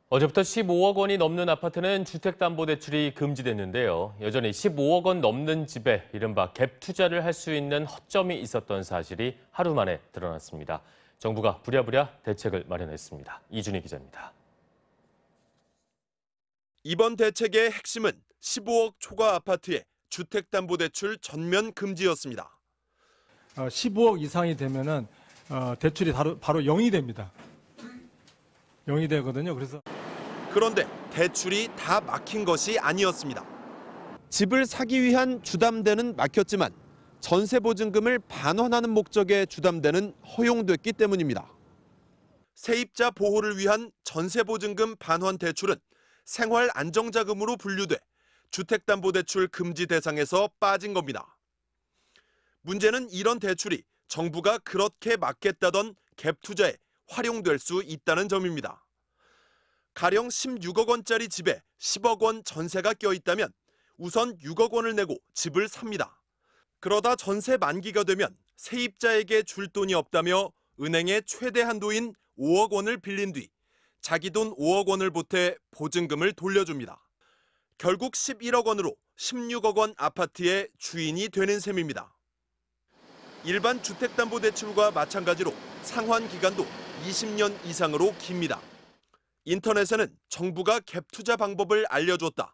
어제부터 15억 원이 넘는 아파트는 주택담보대출이 금지됐는데요. 여전히 15억 원 넘는 집에 이른바 갭 투자를 할 수 있는 허점이 있었던 사실이 하루 만에 드러났습니다. 정부가 부랴부랴 대책을 마련했습니다. 이준희 기자입니다. 이번 대책의 핵심은 15억 초과 아파트의 주택담보대출 전면 금지였습니다. 15억 이상이 되면은 대출이 바로 0이 됩니다. 0이 되거든요. 그런데 대출이 다 막힌 것이 아니었습니다. 집을 사기 위한 주담대는 막혔지만 전세보증금을 반환하는 목적의 주담대는 허용됐기 때문입니다. 세입자 보호를 위한 전세보증금 반환 대출은 생활 안정자금으로 분류돼 주택담보대출 금지 대상에서 빠진 겁니다. 문제는 이런 대출이 정부가 그렇게 막겠다던 갭 투자에 활용될 수 있다는 점입니다. 가령 16억 원짜리 집에 10억 원 전세가 껴있다면 우선 6억 원을 내고 집을 삽니다. 그러다 전세 만기가 되면 세입자에게 줄 돈이 없다며 은행의 최대 한도인 5억 원을 빌린 뒤 자기 돈 5억 원을 보태 보증금을 돌려줍니다. 결국 11억 원으로 16억 원 아파트의 주인이 되는 셈입니다. 일반 주택담보대출과 마찬가지로 상환 기간도 20년 이상으로 깁니다. 인터넷에는 정부가 갭 투자 방법을 알려줬다.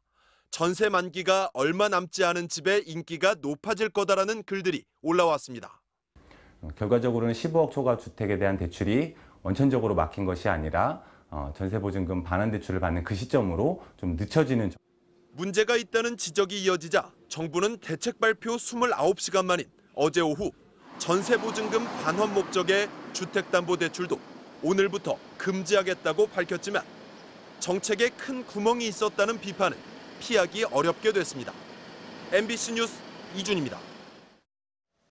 전세 만기가 얼마 남지 않은 집의 인기가 높아질 거다라는 글들이 올라왔습니다. 결과적으로는 15억 초과 주택에 대한 대출이 원천적으로 막힌 것이 아니라 전세보증금 반환 대출을 받는 그 시점으로 좀 늦춰지는. 문제가 있다는 지적이 이어지자 정부는 대책 발표 29시간 만인 어제 오후 전세보증금 반환 목적의 주택담보대출도 오늘부터 금지하겠다고 밝혔지만 정책에 큰 구멍이 있었다는 비판은 피하기 어렵게 됐습니다. MBC 뉴스 이준희입니다.